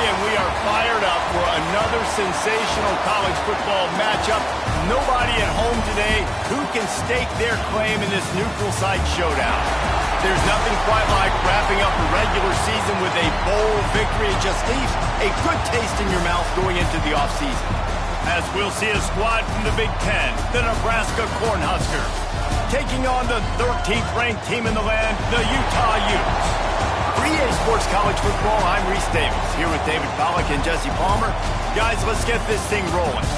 and we are fired up for another sensational college football matchup. Nobody at home today who can stake their claim in this neutral site showdown. There's nothing quite like wrapping up the regular season with a bowl victory. It just leaves a good taste in your mouth going into the offseason. As we'll see a squad from the Big Ten, the Nebraska Cornhuskers, taking on the 13th ranked team in the land, the Utah Utes. For EA Sports College Football, I'm Reese Davis, here with David Pollack and Jesse Palmer. Guys, let's get this thing rolling.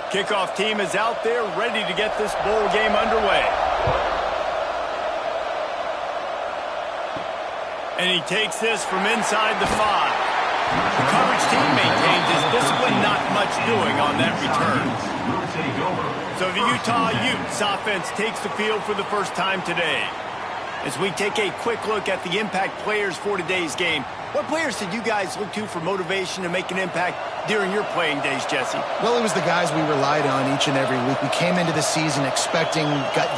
Kickoff team is out there, ready to get this bowl game underway. And he takes this from inside the 5. The coverage team maintains his discipline, not much doing on that return. So the Utah Utes offense takes the field for the first time today. As we take a quick look at the impact players for today's game, what players did you guys look to for motivation to make an impact during your playing days, Jesse? Well, it was the guys we relied on each and every week. We came into the season expecting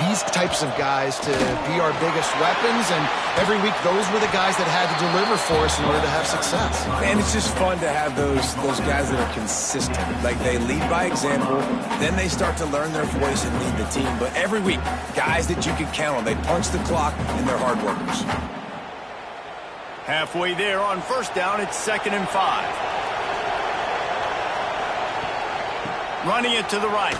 these types of guys to be our biggest weapons, and every week those were the guys that had to deliver for us in order to have success. And it's just fun to have those guys that are consistent. Like, they lead by example, then they start to learn their voice and lead the team. But every week, guys that you can count on. They punch the clock, and they're hard workers. Halfway there on first down, it's 2nd and 5. Running it to the right.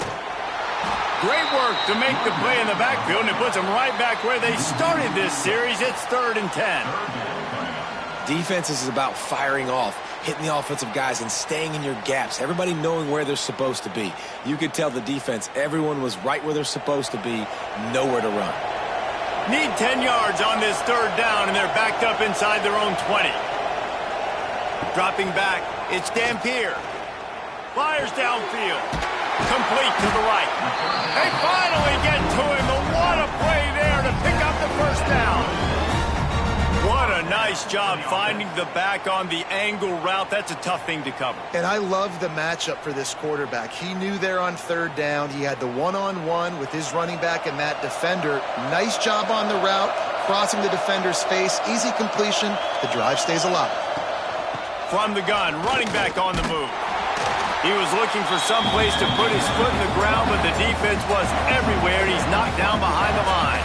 Great work to make the play in the backfield, and it puts them right back where they started this series. It's 3rd and 10. Defense is about firing off, hitting the offensive guys, and staying in your gaps. Everybody knowing where they're supposed to be. You could tell the defense, everyone was right where they're supposed to be, nowhere to run. Need 10 yards on this 3rd down, and they're backed up inside their own 20. Dropping back, it's Dampier. Fires downfield. Complete to the right. They finally get to him, but what a play there to pick up the first down. What a nice job finding the back on the angle route. That's a tough thing to cover. And I love the matchup for this quarterback. He knew there on 3rd down. He had the one-on-one with his running back and that defender. Nice job on the route, crossing the defender's face. Easy completion. The drive stays alive. From the gun, running back on the move. He was looking for some place to put his foot in the ground, but the defense was everywhere, and he's knocked down behind the line.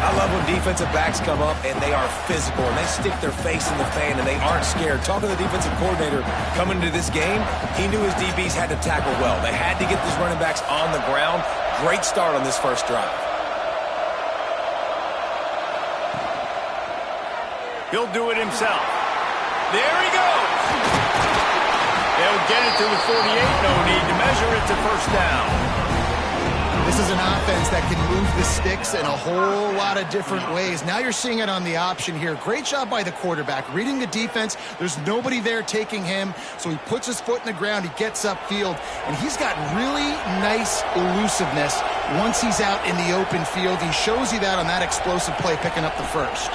I love when defensive backs come up and they are physical and they stick their face in the fan and they aren't scared. Talking to the defensive coordinator coming into this game, he knew his DBs had to tackle well. They had to get these running backs on the ground. Great start on this first drive. He'll do it himself. There he goes. They'll get it to the 48. No need to measure. It's a first down. This is an offense that can move the sticks in a whole lot of different ways. Now you're seeing it on the option here. Great job by the quarterback. Reading the defense, there's nobody there taking him, so he puts his foot in the ground, he gets upfield, and he's got really nice elusiveness once he's out in the open field. He shows you that on that explosive play, picking up the first.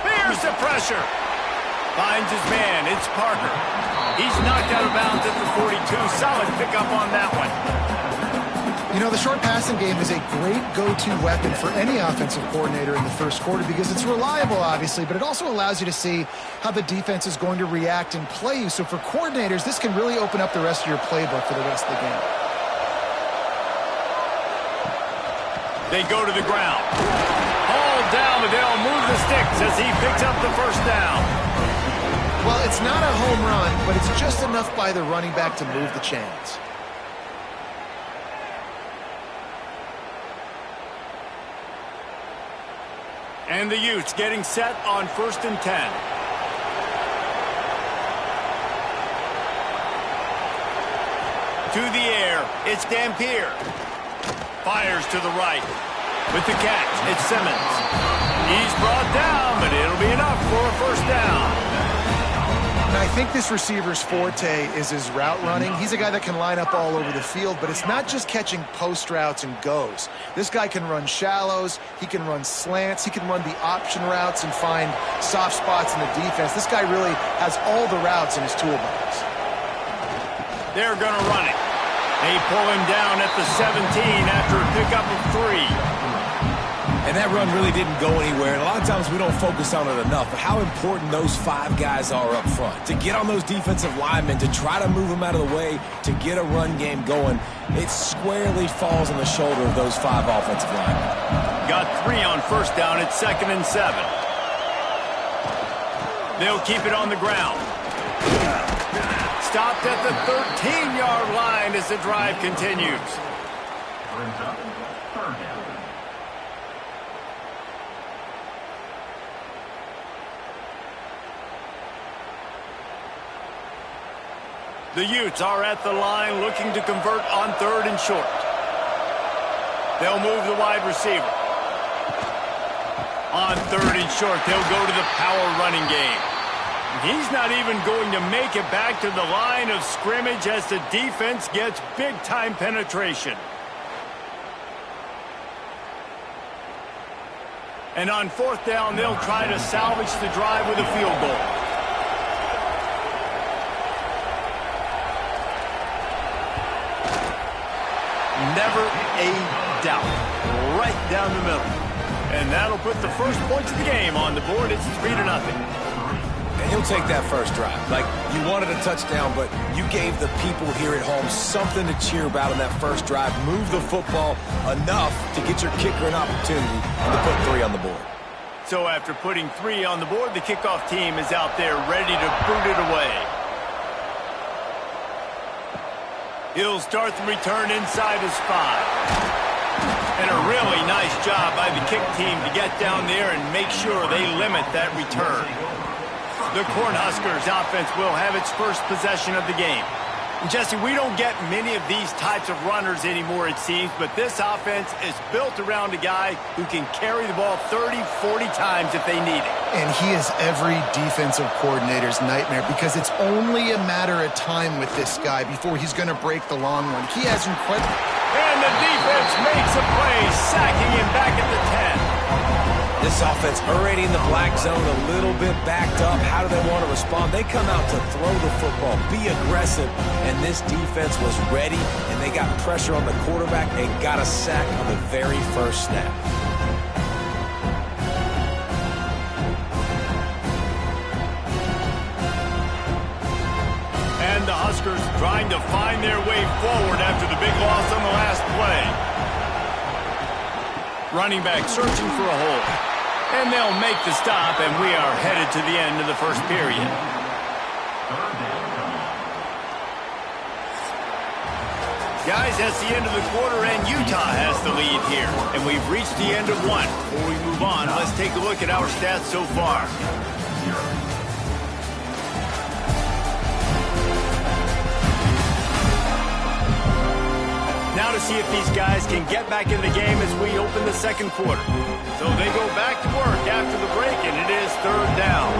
There's the pressure. Finds his man. It's Parker. He's knocked out of bounds at the 42. Solid pickup on that one. You know, the short passing game is a great go-to weapon for any offensive coordinator in the first quarter because it's reliable, obviously, but it also allows you to see how the defense is going to react and play you. So for coordinators, this can really open up the rest of your playbook for the rest of the game. They go to the ground. Hauled down, but they'll move the sticks as he picks up the first down. Well, it's not a home run, but it's just enough by the running back to move the chains. And the Utes getting set on 1st and 10. To the air, it's Dampier. Fires to the right. With the catch, it's Simmons. He's brought down, but it'll be enough for a first down. And I think this receiver's forte is his route running. He's a guy that can line up all over the field, but it's not just catching post routes and goes. This guy can run shallows, he can run slants, he can run the option routes and find soft spots in the defense. This guy really has all the routes in his toolbox. They're going to run it. They pull him down at the 17 after a pickup of 3. And that run really didn't go anywhere. And a lot of times we don't focus on it enough. But how important those 5 guys are up front. To get on those defensive linemen, to try to move them out of the way, to get a run game going, it squarely falls on the shoulder of those 5 offensive linemen. Got 3 on first down at 2nd and 7. They'll keep it on the ground. Stopped at the 13-yard line as the drive continues. The Utes are at the line looking to convert on 3rd and short. They'll move the wide receiver. On 3rd and short, they'll go to the power running game. He's not even going to make it back to the line of scrimmage as the defense gets big-time penetration. And on 4th down, they'll try to salvage the drive with a field goal. Never a doubt. Right down the middle. And that'll put the first points of the game on the board. It's 3-0. And he'll take that first drive. Like, you wanted a touchdown, but you gave the people here at home something to cheer about in that first drive. Move the football enough to get your kicker an opportunity and to put 3 on the board. So after putting 3 on the board, the kickoff team is out there ready to boot it away. He'll start the return inside his 5. And a really nice job by the kick team to get down there and make sure they limit that return. The Cornhuskers offense will have its first possession of the game. And Jesse, we don't get many of these types of runners anymore, it seems, but this offense is built around a guy who can carry the ball 30, 40 times if they need it. And he is every defensive coordinator's nightmare because it's only a matter of time with this guy before he's going to break the long one. He has incredible... And the defense makes a play, sacking him back at the 10. This offense already in the black zone, a little bit backed up. How do they want to respond? They come out to throw the football, be aggressive, and this defense was ready, and they got pressure on the quarterback and got a sack on the very first snap. And the Huskers trying to find their way forward after the big loss on the last play. Running back searching for a hole. And they'll make the stop, and we are headed to the end of the first period. Guys, that's the end of the quarter, and Utah has the lead here. And we've reached the end of one. Before we move on, let's take a look at our stats so far. Now to see if these guys can get back in the game as we open the second quarter. So they go back to work after the break, and it is 3rd down.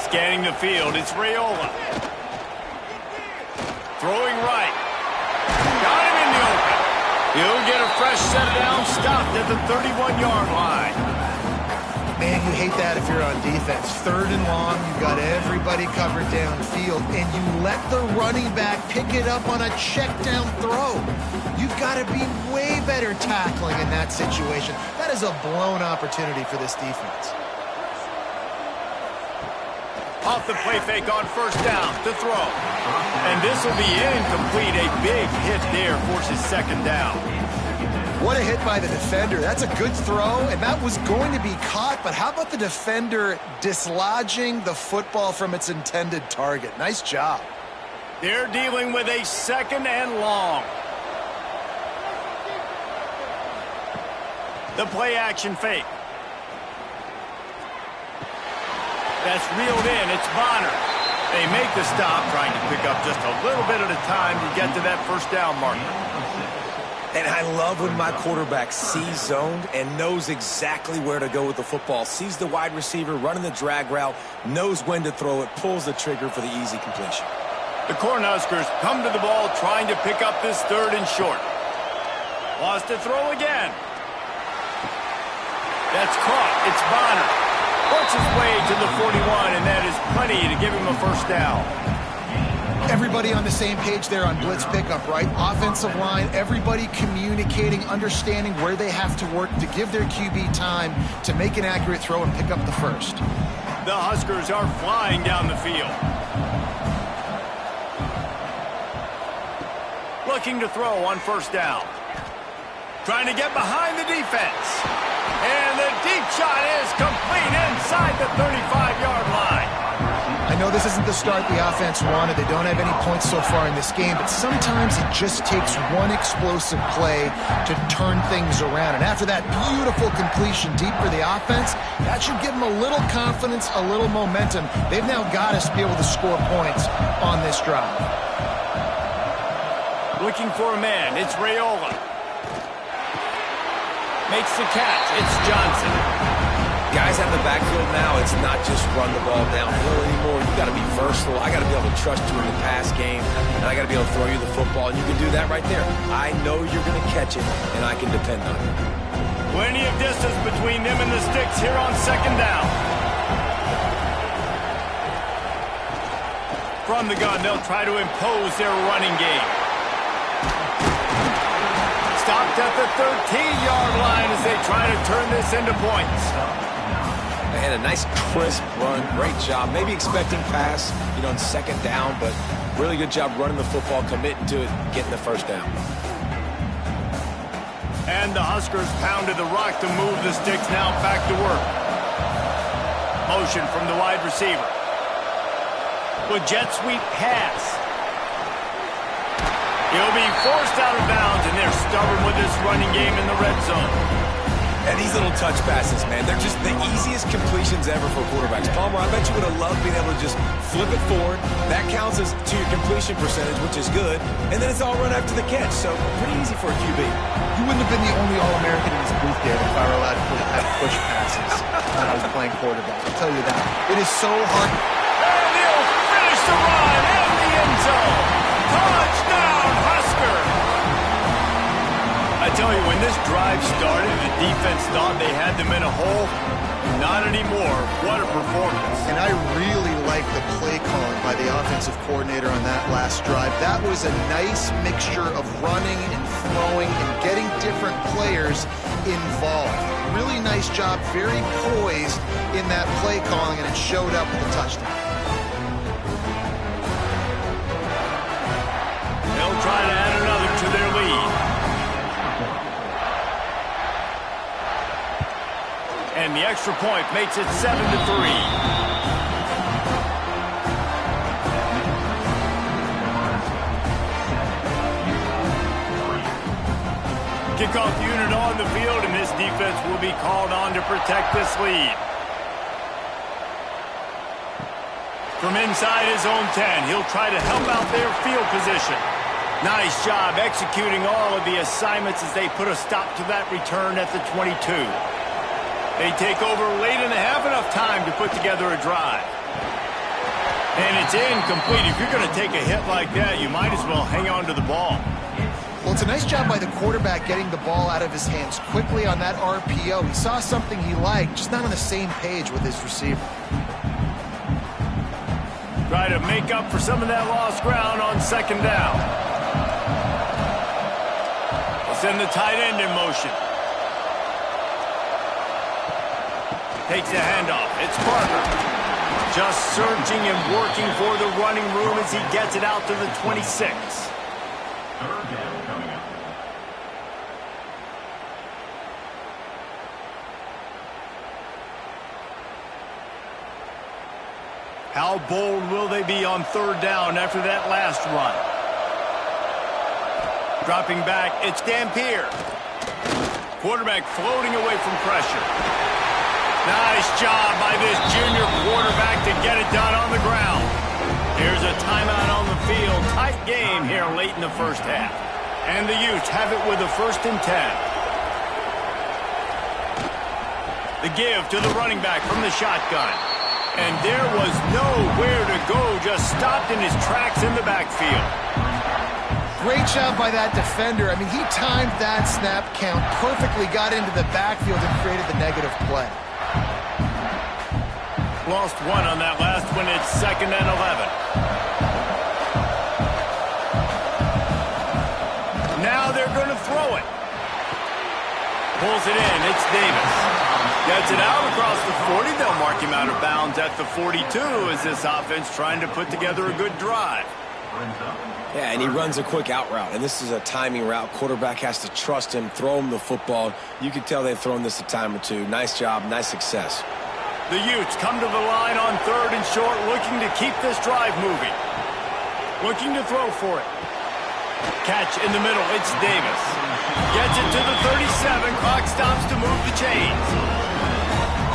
Scanning the field, it's Raiola. Throwing right. Got him in the open. He'll get a fresh set down, stopped at the 31-yard line. Man, you hate that if you're on defense. 3rd and long, you've got everybody covered downfield, and you let the running back pick it up on a check down throw. You've got to be way better tackling in that situation. That is a blown opportunity for this defense. Off the play fake on first down to throw. And this will be incomplete. A big hit there forces 2nd down. What a hit by the defender. That's a good throw, and that was going to be caught, but how about the defender dislodging the football from its intended target? Nice job. They're dealing with a 2nd and long. The play action fake. That's reeled in. It's Bonner. They make the stop, trying to pick up just a little bit at a time to get to that first down marker. And I love when my quarterback sees zoned and knows exactly where to go with the football. Sees the wide receiver running the drag route, knows when to throw it, pulls the trigger for the easy completion. The Cornhuskers come to the ball trying to pick up this 3rd and short. Lost to throw again. That's caught. It's Bonner. Works his way to the 41, and that is plenty to give him a first down. Everybody on the same page there on blitz pickup, right? Offensive line, everybody communicating, understanding where they have to work to give their QB time to make an accurate throw and pick up the first. The Huskers are flying down the field. Looking to throw on first down. Trying to get behind the defense. And the deep shot is complete inside the 35-yard line. I know this isn't the start the offense wanted. They don't have any points so far in this game, but sometimes it just takes one explosive play to turn things around. And after that beautiful completion deep for the offense, that should give them a little confidence, a little momentum. They've now got us to be able to score points on this drive. Looking for a man. It's Raiola. Makes the catch. It's Johnson. Guys out of the backfield now, it's not just run the ball downhill anymore. You got to be versatile. I got to be able to trust you in the pass game, and I got to be able to throw you the football, and you can do that right there. I know you're going to catch it, and I can depend on it. Plenty of distance between them and the sticks here on 2nd down. From the gun, they'll try to impose their running game. Stopped at the 13-yard line as they try to turn this into points. And a nice crisp run. Great job. Maybe expecting pass, on 2nd down, but really good job running the football, committing to it, getting the first down. And the Huskers pounded the rock to move the sticks now back to work. Motion from the wide receiver. With jet sweep pass. He'll be forced out of bounds, and they're stubborn with this running game in the red zone. And these little touch passes, man, they're just the easiest completions ever for quarterbacks. Palmer, I bet you would have loved being able to just flip it forward. That counts as to your completion percentage, which is good. And then it's all run after the catch, so pretty easy for a QB. You wouldn't have been the only All-American in this booth, Dave, if I were allowed to have push passes when I was playing quarterback. I'll tell you that. It is so hard. And he'll finish the run in the end zone. Touchdown, Husker! I tell you, when this drive started, the defense thought they had them in a hole. Not anymore. What a performance. And I really like the play calling by the offensive coordinator on that last drive. That was a nice mixture of running and throwing and getting different players involved. Really nice job, very poised in that play calling, and it showed up with a touchdown. They'll try to add another to their lead. And the extra point makes it 7-3. Kickoff unit on the field, and this defense will be called on to protect this lead. From inside his own 10, he'll try to help out their field position. Nice job executing all of the assignments as they put a stop to that return at the 22. They take over late in the half, enough time to put together a drive. And it's incomplete. If you're going to take a hit like that, you might as well hang on to the ball. Well, it's a nice job by the quarterback getting the ball out of his hands quickly on that RPO. He saw something he liked, just not on the same page with his receiver. Try to make up for some of that lost ground on 2nd down. We'll send the tight end in motion. Takes a handoff. It's Parker. Just searching and working for the running room as he gets it out to the 26. 3rd down coming up. How bold will they be on 3rd down after that last run? Dropping back, it's Dampier. Quarterback floating away from pressure. Nice job by this junior quarterback to get it done on the ground. Here's a timeout on the field. Tight game here late in the first half. And the Utes have it with a 1st and 10. The give to the running back from the shotgun. And there was nowhere to go, just stopped in his tracks in the backfield. Great job by that defender. I mean, he timed that snap count perfectly, got into the backfield and created the negative play. Lost 1 on that last one. It's 2nd and 11. Now they're going to throw it. Pulls it in. It's Davis. Gets it out across the 40. They'll mark him out of bounds at the 42 as this offense trying to put together a good drive. Yeah, and he runs a quick out route, and this is a timing route. Quarterback has to trust him, throw him the football. You can tell they've thrown this a time or two. Nice job, nice success. The Utes come to the line on 3rd and short, looking to keep this drive moving. Looking to throw for it. Catch in the middle, it's Davis. Gets it to the 37, clock stops to move the chains.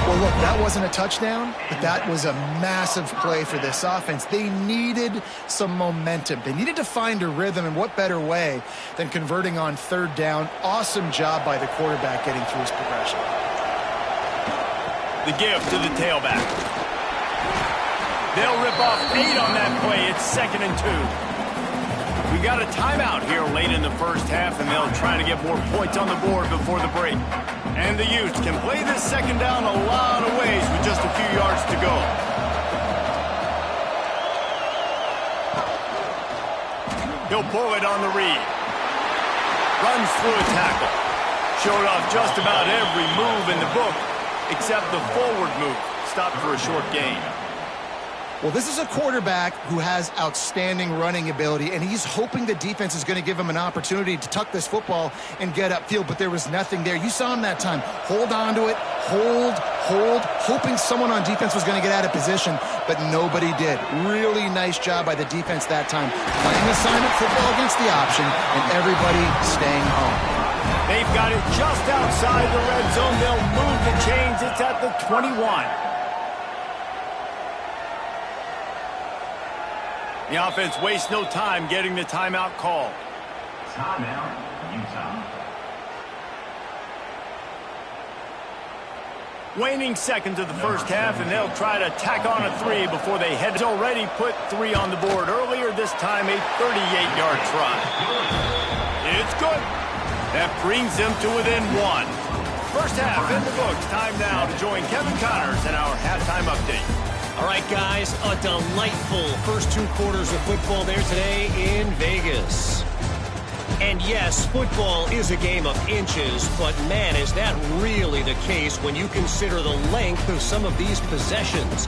Well, look, that wasn't a touchdown, but that was a massive play for this offense. They needed some momentum. They needed to find a rhythm, and what better way than converting on 3rd down. Awesome job by the quarterback getting through his progression. The give to the tailback. They'll rip off 8 on that play. It's 2nd and 2. We got a timeout here late in the 1st half, and they'll try to get more points on the board before the break. And the Utes can play this 2nd down a lot of ways with just a few yards to go. He'll pull it on the read. Runs through a tackle. Showed off just about every move in the book except the forward move. Stopped for a short gain. Well, this is a quarterback who has outstanding running ability, and he's hoping the defense is going to give him an opportunity to tuck this football and get upfield, but there was nothing there. You saw him that time. Hold on to it, hold, hoping someone on defense was going to get out of position, but nobody did. Really nice job by the defense that time. Playing assignment football against the option, and everybody staying home. They've got it just outside the red zone. They'll move the chains. It's at the 21. The offense wastes no time getting the timeout call. Timeout, Utah. Waning seconds of the 1st half, and they'll try to tack on a 3 before they head. He's already put 3 on the board earlier, this time a 38-yard try. It's good. That brings them to within 1. 1st half in the books. Time now to join Kevin Connors in our halftime update. All right, guys, a delightful first 2 quarters of football there today in Vegas. And yes, football is a game of inches, but man, is that really the case when you consider the length of some of these possessions.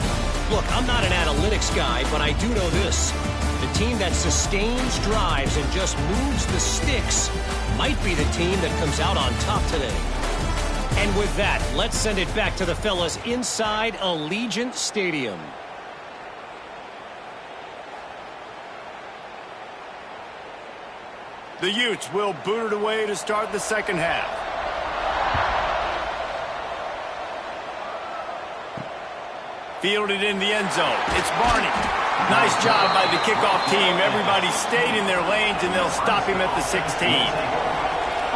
Look, I'm not an analytics guy, but I do know this. The team that sustains drives and just moves the sticks might be the team that comes out on top today. And with that, let's send it back to the fellas inside Allegiant Stadium. The Utes will boot it away to start the 2nd half. Fielded in the end zone. It's Barney. Nice job by the kickoff team. Everybody stayed in their lanes, and they'll stop him at the 16.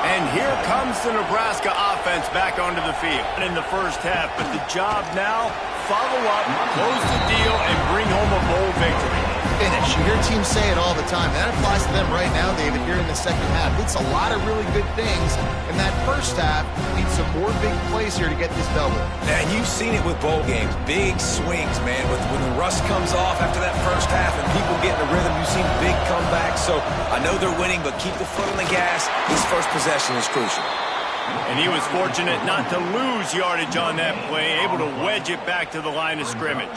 And here comes the Nebraska offense back onto the field in the 1st half. But the job now, follow up, close the deal, and bring home a bold victory. Finish. You hear teams say it all the time. That applies to them right now, David, here in the 2nd half. It's a lot of really good things. In that 1st half, need some more big plays here to get this double. And you've seen it with bowl games. Big swings, man. When the rust comes off after that 1st half and people get in the rhythm, you've seen big comebacks. So I know they're winning, but keep the foot on the gas. This first possession is crucial. And he was fortunate not to lose yardage on that play, able to wedge it back to the line of scrimmage.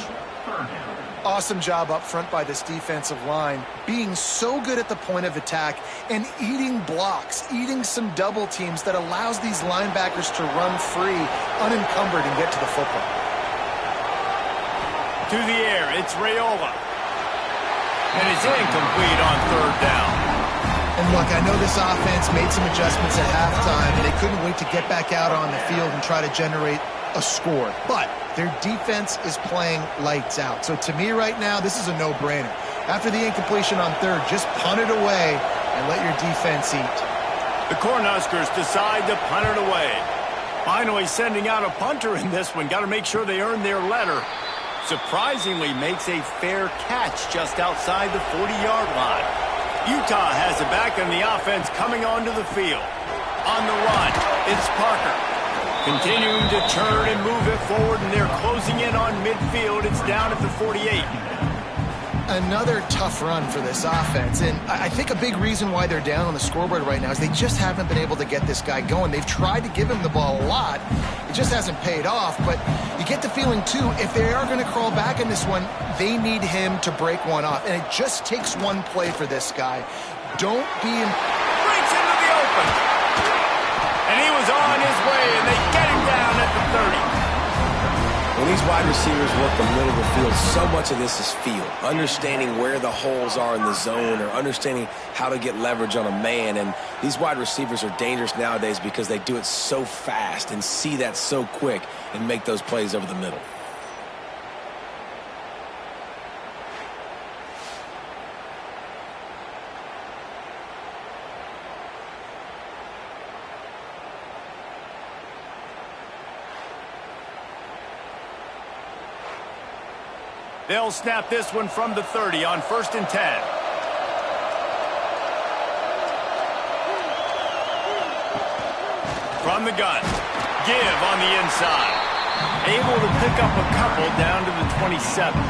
Awesome job up front by this defensive line, being so good at the point of attack and eating blocks, eating some double teams that allows these linebackers to run free, unencumbered, and get to the football. To the air, it's Raiola. And it's incomplete on 3rd down. And look, I know this offense made some adjustments at halftime, and they couldn't wait to get back out on the field and try to generate a score. But their defense is playing lights out. So to me right now, this is a no-brainer. After the incompletion on 3rd, just punt it away and let your defense eat. The Cornhuskers decide to punt it away. Finally sending out a punter in this one. Got to make sure they earn their letter. Surprisingly makes a fair catch just outside the 40-yard line. Utah has it back in the offense coming onto the field. On the run, it's Parker. Continuing to turn and move it forward, and they're closing in on midfield. It's down at the 48. Another tough run for this offense, and I think a big reason why they're down on the scoreboard right now is they just haven't been able to get this guy going. They've tried to give him the ball a lot. It just hasn't paid off, but you get the feeling, too, if they are going to crawl back in this one, they need him to break one off, and it just takes one play for this guy. Don't be in... Breaks into the open. And he was on his way, and they get him down at the 30. When these wide receivers work the middle of the field, so much of this is feel. Understanding where the holes are in the zone or understanding how to get leverage on a man. And these wide receivers are dangerous nowadays because they do it so fast and see that so quick and make those plays over the middle. They'll snap this one from the 30 on 1st and 10. From the gun. Give on the inside. Able to pick up a couple down to the 27.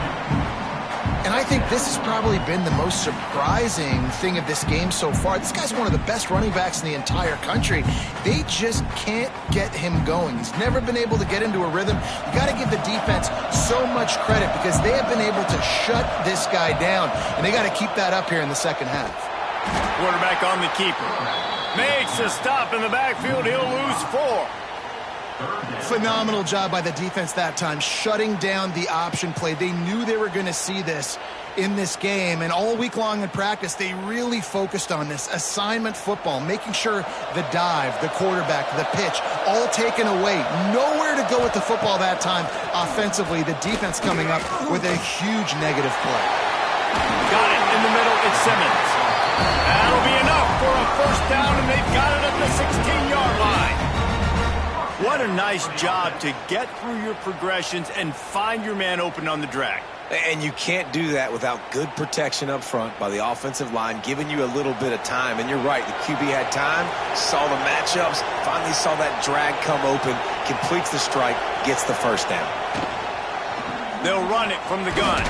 And I think this has probably been the most surprising thing of this game so far. This guy's one of the best running backs in the entire country. They just can't get him going. He's never been able to get into a rhythm. You got to give the defense so much credit because they have been able to shut this guy down, and they got to keep that up here in the second half. Quarterback on the keeper. Makes a stop in the backfield. He'll lose 4. Phenomenal job by the defense that time, shutting down the option play. They knew they were going to see this in this game, and all week long in practice, they really focused on this assignment football, making sure the dive, the quarterback, the pitch, all taken away. Nowhere to go with the football that time offensively. The defense coming up with a huge negative play. Got it in the middle. It's Simmons. That'll be enough for a first down, and they've got it at the 16-yard line. What a nice job to get through your progressions and find your man open on the drag. And you can't do that without good protection up front by the offensive line, giving you a little bit of time. And you're right, the QB had time, saw the matchups, finally saw that drag come open, completes the strike, gets the first down. They'll run it from the gun.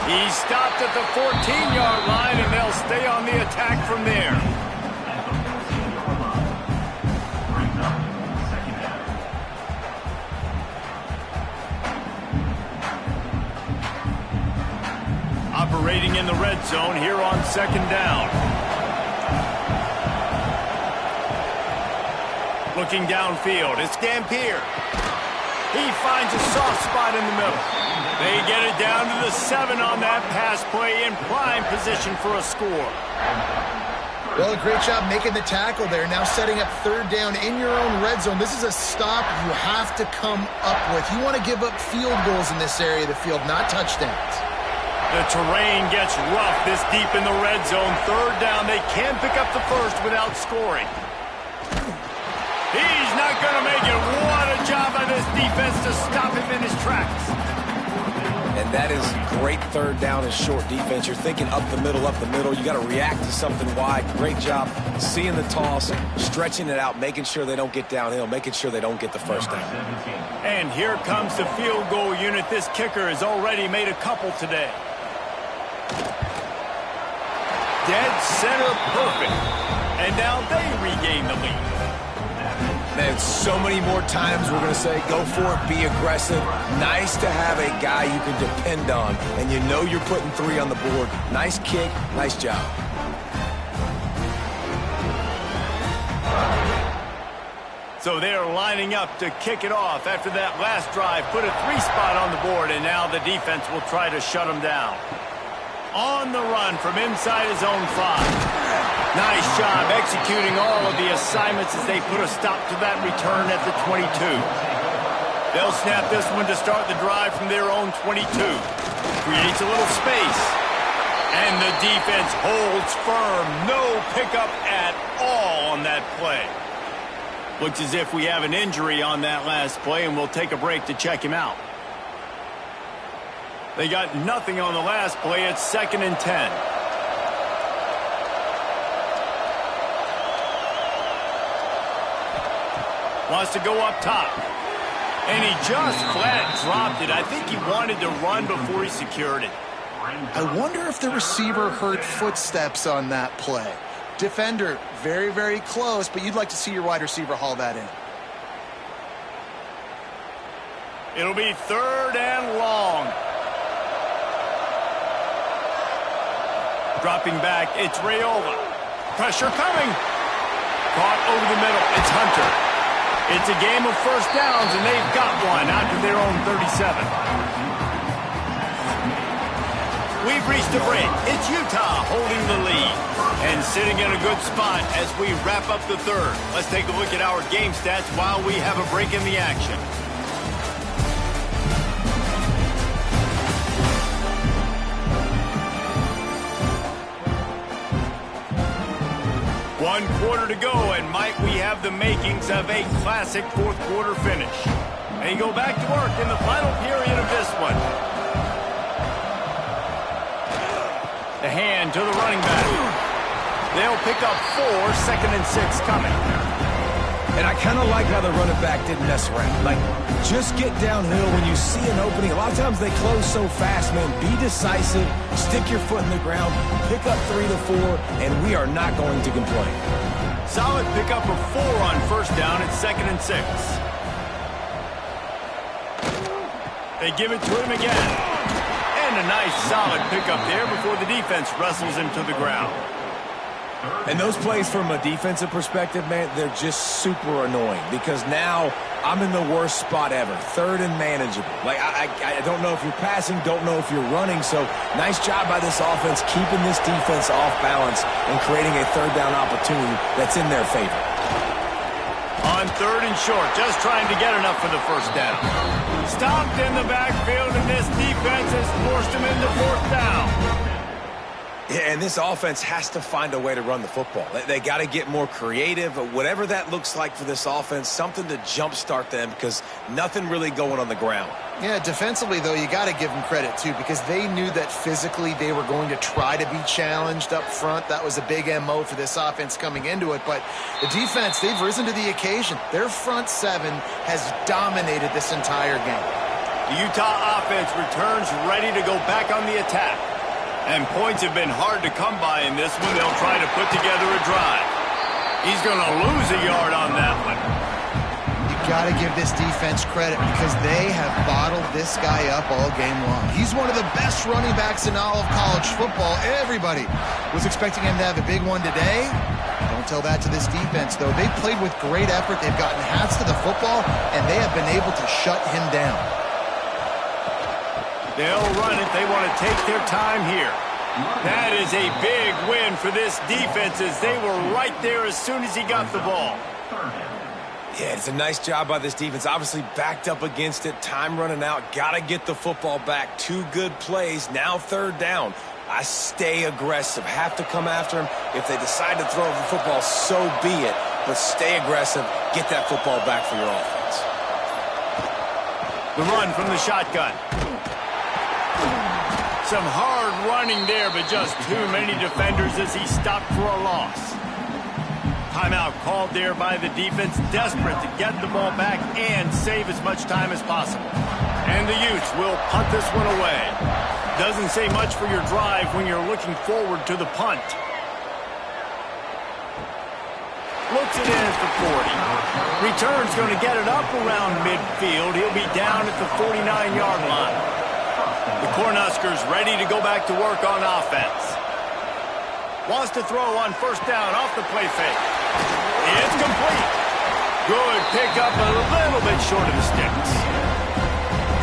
He stopped at the 14-yard line, and they'll stay on the attack from there. Operating in the red zone here on 2nd down. Looking downfield, it's Dampier. He finds a soft spot in the middle. They get it down to the 7 on that pass play in prime position for a score. Well, a great job making the tackle there. Now setting up 3rd down in your own red zone. This is a stop you have to come up with. You want to give up field goals in this area of the field, not touchdowns. The terrain gets rough this deep in the red zone. 3rd down, they can pick up the first without scoring. He's not going to make it. What a job by this defense to stop him in his tracks. And that is great 3rd down and short defense. You're thinking up the middle. You got to react to something wide. Great job seeing the toss, stretching it out, making sure they don't get downhill, making sure they don't get the first down. And here comes the field goal unit. This kicker has already made a couple today. Dead center perfect. And now they regain the lead. Man, so many more times we're going to say, go for it, be aggressive. Nice to have a guy you can depend on, and you know you're putting 3 on the board. Nice kick, nice job. So they're lining up to kick it off after that last drive. Put a 3 spot on the board, and now the defense will try to shut them down. On the run from inside his own 5. Nice job executing all of the assignments as they put a stop to that return at the 22. They'll snap this one to start the drive from their own 22. Creates a little space. And the defense holds firm. No pickup at all on that play. Looks as if we have an injury on that last play, and we'll take a break to check him out. They got nothing on the last play. It's 2nd and 10. Wants to go up top. And he just flat dropped it. I think he wanted to run before he secured it. I wonder if the receiver heard footsteps on that play. Defender, very, very close, but you'd like to see your wide receiver haul that in. It'll be 3rd and long. Dropping back, it's Raiola. Pressure coming. Caught over the middle, it's Hunter. It's a game of first downs, and they've got one out to their own 37. We've reached a break. It's Utah holding the lead and sitting in a good spot as we wrap up the third. Let's take a look at our game stats while we have a break in the action. One quarter to go, and might we have the makings of a classic fourth quarter finish. They go back to work in the final period of this one. The hand to the running back. They'll pick up 4, 2nd and 6 coming. And I kind of like how the running back didn't mess around. Like, just get downhill when you see an opening. A lot of times they close so fast, man. Be decisive, stick your foot in the ground, pick up 3 to 4, and we are not going to complain. Solid pickup of 4 on first down. It's 2nd and 6. They give it to him again. And a nice solid pickup there before the defense wrestles him to the ground. And those plays from a defensive perspective, man, they're just super annoying because now I'm in the worst spot ever, 3rd and manageable. Like, I don't know if you're passing, don't know if you're running, so nice job by this offense keeping this defense off balance and creating a 3rd down opportunity that's in their favor. On 3rd and short, just trying to get enough for the first down. Stopped in the backfield, and this defense has forced him into 4th down. Yeah, and this offense has to find a way to run the football. They got to get more creative, whatever that looks like for this offense, something to jumpstart them because nothing really going on the ground. Yeah, defensively, though, you got to give them credit, too, because they knew that physically they were going to try to be challenged up front. That was a big MO for this offense coming into it. But the defense, they've risen to the occasion. Their front 7 has dominated this entire game. The Utah offense returns ready to go back on the attack. And points have been hard to come by in this one. They'll try to put together a drive. He's going to lose a yard on that one. You got to give this defense credit because they have bottled this guy up all game long. He's one of the best running backs in all of college football. Everybody was expecting him to have a big one today. Don't tell that to this defense, though. They played with great effort. They've gotten hats to the football, and they have been able to shut him down. They'll run it. They want to take their time here. That is a big win for this defense as they were right there as soon as he got the ball. Yeah, it's a nice job by this defense. Obviously backed up against it. Time running out. Got to get the football back. 2 good plays. Now 3rd down. I stay aggressive. Have to come after him. If they decide to throw the football, so be it. But stay aggressive. Get that football back for your offense. The run from the shotgun. Some hard running there, but just too many defenders as he stopped for a loss. Timeout called there by the defense, desperate to get the ball back and save as much time as possible. And the Utes will punt this one away. Doesn't say much for your drive when you're looking forward to the punt. Looks it in at the 40. Return's going to get it up around midfield. He'll be down at the 49-yard line. The Cornhuskers ready to go back to work on offense. Wants to throw on first down off the play fake. It's complete. Good pickup, a little bit short of the sticks.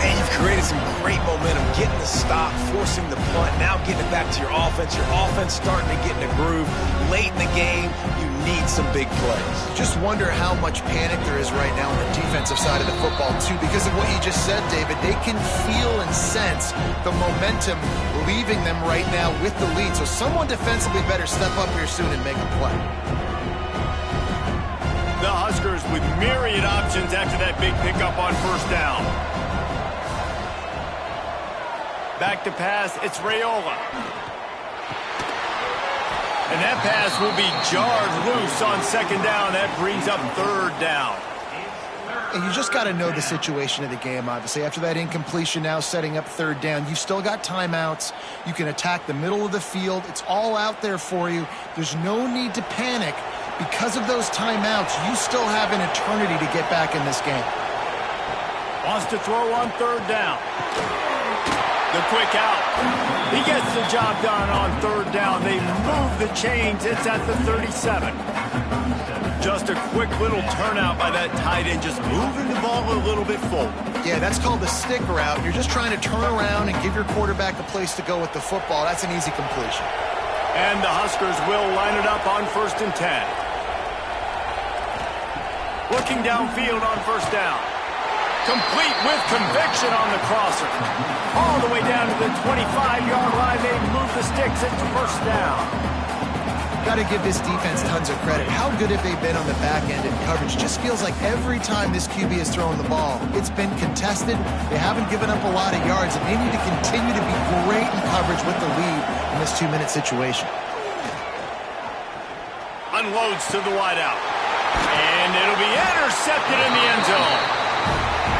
And you've created some great momentum, getting the stop, forcing the punt, now getting it back to your offense. Your offense starting to get in a groove. Late in the game, you need some big plays. Just wonder how much panic there is right now on the defensive side of the football, too, because of what you just said, David. They can feel and sense the momentum leaving them right now with the lead. So someone defensively better step up here soon and make a play. The Huskers with myriad options after that big pickup on first down. Back to pass, it's Raiola. And that pass will be jarred loose on second down. That brings up third down. And you just got to know the situation of the game, obviously. After that incompletion now setting up third down, you've still got timeouts. You can attack the middle of the field. It's all out there for you. There's no need to panic. Because of those timeouts, you still have an eternity to get back in this game. Wants to throw on third down. The quick out. He gets the job done on third down. They move the chains. It's at the 37. Just a quick little turnout by that tight end, just moving the ball a little bit forward. Yeah, that's called the stick route. You're just trying to turn around and give your quarterback a place to go with the football. That's an easy completion. And the Huskers will line it up on 1st and 10. Looking downfield on first down. Complete with conviction on the crosser. All the way down to the 25-yard line. They move the sticks. It's first down. Got to give this defense tons of credit. How good have they been on the back end in coverage? Just feels like every time this QB is throwing the ball, it's been contested. They haven't given up a lot of yards, and they need to continue to be great in coverage with the lead in this 2-minute situation. Unloads to the wideout. And it'll be intercepted in the end zone.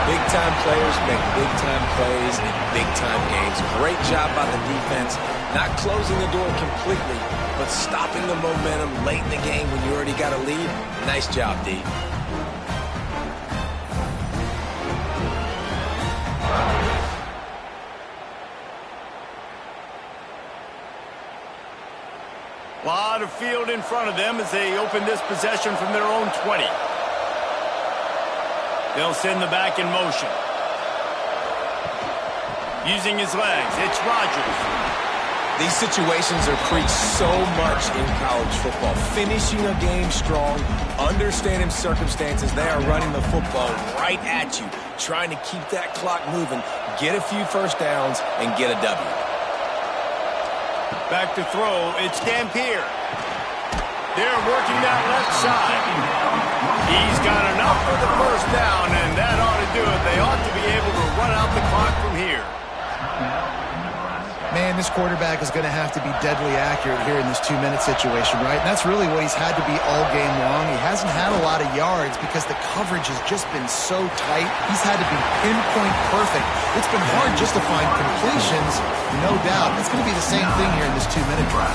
Big-time players make big-time plays in big-time games. Great job by the defense, not closing the door completely, but stopping the momentum late in the game when you already got a lead. Nice job, D. A lot of field in front of them as they open this possession from their own 20. They'll send the back in motion. Using his legs, it's Rodgers. These situations are preached so much in college football. Finishing a game strong, understanding circumstances. They are running the football right at you, trying to keep that clock moving, get a few first downs, and get a W. Back to throw, it's Dampier. They're working that left side. He's got enough for the first down, and that ought to do it. They ought to be able to run out the clock from here. Man, this quarterback is going to have to be deadly accurate here in this 2-minute situation, right? And that's really what he's had to be all game long. He hasn't had a lot of yards because the coverage has just been so tight. He's had to be pinpoint perfect. It's been hard just to find completions, no doubt. It's going to be the same thing here in this 2-minute drive.